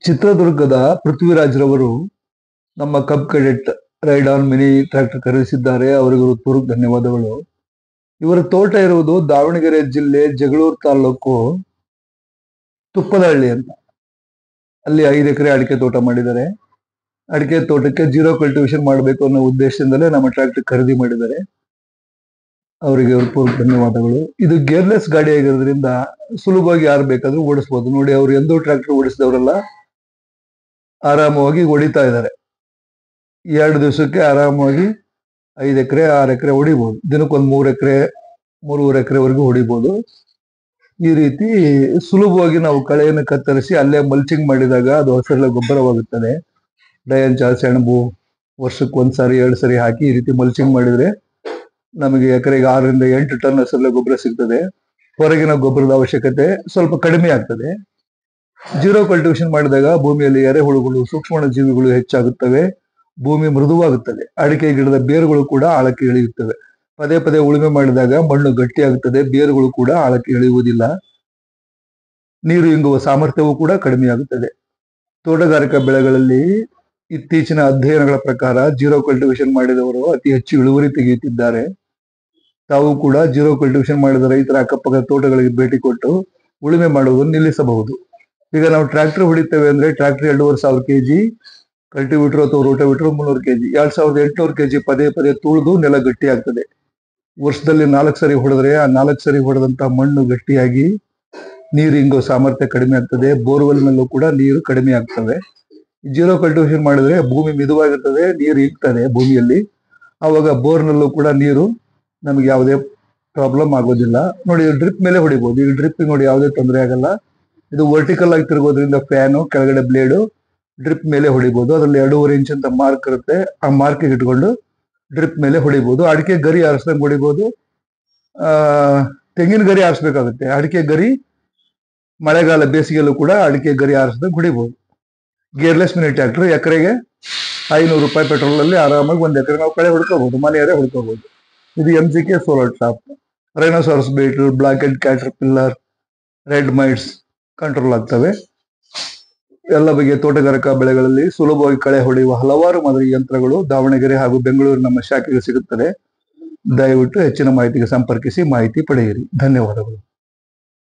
ಚಿತ್ರದುರ್ಗದ ಪೃಥ್ವಿರಾಜ್ರವರು ನಮ್ಮ Cub Cadet ride on mini tractor ಖರೀದಿಸಿದ್ದಾರೆ. ಅವರಿಗೆ ಹೃತ್ಪೂರ್ವಕ ಧನ್ಯವಾದಗಳು. ಇವರ ತೋಟ ಇರುವುದು ದಾವಣಗೆರೆ ಜಿಲ್ಲೆ ಜಗಳೂರು ತಾಲೂಕು ತುಪ್ಪದಹಳ್ಳಿ ಅಂತ. ಅಲ್ಲಿ 5 ಎಕರೆ ಅಡಿಕೆ ತೋಟ ಮಾಡಿದ್ದಾರೆ. ಅಡಿಕೆ ತೋಟಕ್ಕೆ ಜೀರೋ ಕಲ್ಟಿವೇಶನ್ ಮಾಡಬೇಕು ಅನ್ನೋ ಉದ್ದೇಶದಿಂದಲೇ ನಮ್ಮ ಟ್ರ್ಯಾಕ್ಟರ್ ಖರೀದಿ ಮಾಡಿದ್ದಾರೆ. ಅವರಿಗೆ ಹೃತ್ಪೂರ್ವಕ ಧನ್ಯವಾದಗಳು. ಇದು ಗೇರ್ಲೆಸ್ ಗಾಡಿ ಆಗಿರೋದ್ರಿಂದ ಸುಲಭವಾಗಿ ಯಾರು ಬೇಕಾದ್ರೂ ಓಡಿಸ್ಬೋದು. ನೋಡಿ, ಅವ್ರು ಎಂದೂ ಟ್ರ್ಯಾಕ್ಟರ್ ಓಡಿಸಿದವರೆಲ್ಲ ಆರಾಮವಾಗಿ ಹೊಡಿತಾ ಇದ್ದಾರೆ. 2 ದಿವಸಕ್ಕೆ ಆರಾಮವಾಗಿ 5 ಎಕರೆ 6 ಎಕರೆ ಹೊಡಿಬಹುದು. ದಿನಕ್ಕೊಂದು 3 ಎಕರೆ 3.5 ಎಕರೆವರೆಗೂ ಹೊಡಿಬಹುದು. ಈ ರೀತಿ ಸುಲಭವಾಗಿ ನಾವು ಕಳೆಯನ್ನು ಕತ್ತರಿಸಿ ಅಲ್ಲೇ ಮಲ್ಚಿಂಗ್ ಮಾಡಿದಾಗ ಅದು ಹಸಿರೆಲೆ ಗೊಬ್ಬರವಾಗುತ್ತದೆ. ಡಯಂಚ, ಸೆಣಬು ವರ್ಷಕ್ಕೆ 1 ಸಾರಿ 2 ಸಾರಿ ಹಾಕಿ ಈ ರೀತಿ ಮಲ್ಚಿಂಗ್ ಮಾಡಿದ್ರೆ ನಮಗೆ ಎಕರೆಗೆ 6 ರಿಂದ 8 ಟನ್ ಹಸಿರೆಲೆ ಗೊಬ್ಬರ ಸಿಗ್ತದೆ. ಹೊರಗಿನ ಗೊಬ್ಬರದ ಅವಶ್ಯಕತೆ ಸ್ವಲ್ಪ ಕಡಿಮೆ ಆಗ್ತದೆ. ಜೀರೋ ಕಲ್ಟಿವೇಶನ್ ಮಾಡಿದಾಗ ಭೂಮಿಯಲ್ಲಿ ಎರೆಹುಳುಗಳು, ಸೂಕ್ಷ್ಮ ಜೀವಿಗಳು ಹೆಚ್ಚಾಗುತ್ತವೆ. ಭೂಮಿ ಮೃದುವಾಗುತ್ತದೆ. ಅಡಿಕೆ ಗಿಡದ ಬೇರುಗಳು ಕೂಡ ಆಳಕ್ಕೆ ಇಳಿಯುತ್ತವೆ. ಪದೇ ಪದೇ ಉಳುಮೆ ಮಾಡಿದಾಗ ಮಣ್ಣು ಗಟ್ಟಿಯಾಗುತ್ತದೆ. ಬೇರುಗಳು ಕೂಡ ಆಳಕ್ಕೆ ಇಳಿಯುವುದಿಲ್ಲ. ನೀರು ಇಂಗುವ ಸಾಮರ್ಥ್ಯವೂ ಕೂಡ ಕಡಿಮೆಯಾಗುತ್ತದೆ. ತೋಟಗಾರಿಕಾ ಬೆಳೆಗಳಲ್ಲಿ ಇತ್ತೀಚಿನ ಅಧ್ಯಯನಗಳ ಪ್ರಕಾರ ಜೀರೋ ಕಲ್ಟಿವೇಶನ್ ಮಾಡಿದವರು ಅತಿ ಹೆಚ್ಚು ಇಳುವರಿ ತೆಗೆಯುತ್ತಿದ್ದಾರೆ. ತಾವು ಕೂಡ ಜೀರೋ ಕಲ್ಟಿವೇಶನ್ ಮಾಡಿದ ರೈತರ ಅಕ್ಕಪಕ್ಕದ ತೋಟಗಳಿಗೆ ಭೇಟಿ ಕೊಟ್ಟು ಉಳುಮೆ ಮಾಡುವುದನ್ನು ನಿಲ್ಲಿಸಬಹುದು. ಈಗ ನಾವು ಟ್ರ್ಯಾಕ್ಟರ್ ಹೊಡಿತೇವೆ ಅಂದ್ರೆ ಟ್ರ್ಯಾಕ್ಟರ್ 2500 ಕೆಜಿ, ಕಲ್ಟಿವೇಟರ್ ಅಥವಾ ರೋಟೋವೇಟರ್ 300 ಕೆಜಿ, 2800 ಕೆಜಿ ಪದೇ ಪದೇ ತುಳಿದು ನೆಲ ಗಟ್ಟಿ ಆಗ್ತದೆ. ವರ್ಷದಲ್ಲಿ 4 ಸರಿ ಹೊಡೆದ್ರೆ ಆ 4 ಸರಿ ಹೊಡೆದಂತ ಮಣ್ಣು ಗಟ್ಟಿಯಾಗಿ ನೀರು ಇಂಗೋ ಸಾಮರ್ಥ್ಯ ಕಡಿಮೆ ಆಗ್ತದೆ. ಬೋರ್ವೆಲ್ನಲ್ಲೂ ಕೂಡ ನೀರು ಕಡಿಮೆ ಆಗ್ತವೆ. ಜೀರೋ ಕಲ್ಟಿವೇಶನ್ ಮಾಡಿದ್ರೆ ಭೂಮಿ ಮಿದುವಾಗಿರ್ತದೆ, ನೀರು ಇಂಗ್ತದೆ ಭೂಮಿಯಲ್ಲಿ. ಆವಾಗ ಬೋರ್ನಲ್ಲೂ ಕೂಡ ನೀರು ನಮಗೆ ಯಾವುದೇ ಪ್ರಾಬ್ಲಮ್ ಆಗೋದಿಲ್ಲ. ನೋಡಿ, ಡ್ರಿಪ್ ಮೇಲೆ ಹೊಡಿಬಹುದು. ಈಗ ಡ್ರಿಪ್ ನೋಡಿ ಯಾವುದೇ ತೊಂದರೆ ಆಗಲ್ಲ. ಇದು ವರ್ಟಿಕಲ್ ಆಗಿ ತಿರುಗೋದ್ರಿಂದ ಫ್ಯಾನು ಕೆಳಗಡೆ ಬ್ಲೇಡು ಡ್ರಿಪ್ ಮೇಲೆ ಹೊಡಿಬಹುದು. ಅದರಲ್ಲಿ 2.5 ಇಂಚ್ ಅಂತ ಮಾರ್ಕ್ ಇರುತ್ತೆ. ಆ ಮಾರ್ಕ್ ಇಟ್ಕೊಂಡು ಡ್ರಿಪ್ ಮೇಲೆ ಹೊಡಿಬಹುದು. ಅಡಿಕೆ ಗರಿ ಆರಿಸ್ದಂಗೆ ಹೊಡಿಬಹುದು. ತೆಂಗಿನ ಗರಿ ಆರಿಸ್ಬೇಕಾಗುತ್ತೆ. ಅಡಿಕೆ ಗರಿ ಮಳೆಗಾಲ ಬೇಸಿಗೆಯಲ್ಲೂ ಕೂಡ ಅಡಿಕೆ ಗರಿ ಆರಿಸ್ದಂಗೆ ಹೊಡಿಬಹುದು. ಗೇರ್ಲೆಸ್ ಮಿನಿ ಟ್ರ್ಯಾಕ್ಟರ್ ಎಕರೆಗೆ 500 ರೂಪಾಯಿ ಪೆಟ್ರೋಲ್ ಅಲ್ಲಿ ಆರಾಮಾಗಿ 1 ಎಕರೆ ನಾವು ಕಳೆ ಹೊಡ್ಕೋಬಹುದು, ಮನೆಯವರೇ ಹೊಡ್ಕೋಬಹುದು. ಇದು MCK solar top, rhinoceros beetle, black and caterpillar, red mites control ಆಗ್ತವೆ. ಎಲ್ಲ ಬಗೆಯ ತೋಟಗಾರಿಕಾ ಬೆಳೆಗಳಲ್ಲಿ ಸುಲಭವಾಗಿ ಕಳೆ ಹೊಡೆಯುವ ಹಲವಾರು ಮಾದರಿ ಯಂತ್ರಗಳು ದಾವಣಗೆರೆ ಹಾಗೂ ಬೆಂಗಳೂರು ನಮ್ಮ ಶಾಖೆಗೆ ಸಿಗುತ್ತದೆ. ದಯವಿಟ್ಟು ಹೆಚ್ಚಿನ ಮಾಹಿತಿಗೆ ಸಂಪರ್ಕಿಸಿ ಮಾಹಿತಿ ಪಡೆಯಿರಿ. ಧನ್ಯವಾದಗಳು.